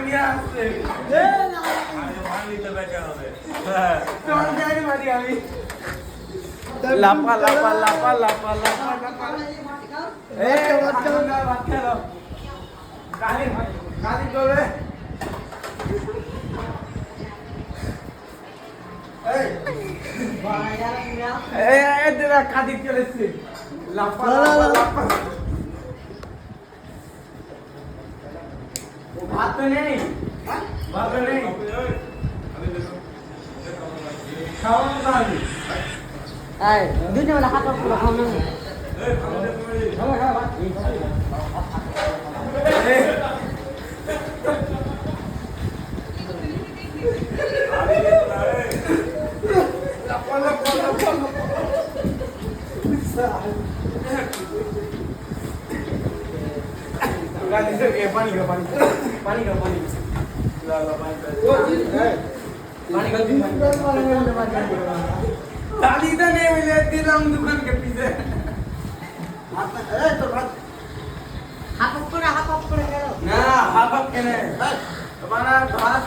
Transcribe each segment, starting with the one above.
ভাঙিয়ে আসছে ভাঙি তো বেঁচে হবে তোমার জানি মারি আমি লাপা লাপা লাপা লাপা লাপা লাপা এ বাচ্চা বাচ্চা খেলো কালি কালি করে এই এই তেরা কাদি চলেছে লাপা লাপা লাপা ও ভাত তো নেই ভাত তো নেই খাওয়া দাওয়া এই দুইটা বেলা হাত পুরো খাও না খাওয়া খাওয়া पानी का पानी पानी का पानी ला ला पानी वो पानी का दादी तो नहीं मिले दिलाम दुकान के पीछे ए तो হাত করে গেল ना हाफ अप के नहीं तुम्हारा बात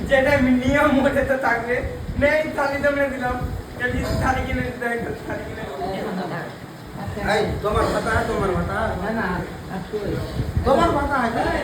जेटा नियम होते तो ताकले नहीं थाली तो मैं दिलाम जल्दी थाली की नहीं देगा थाली की नहीं ऐ तुम्हार बता না না আর तुम्हार बता है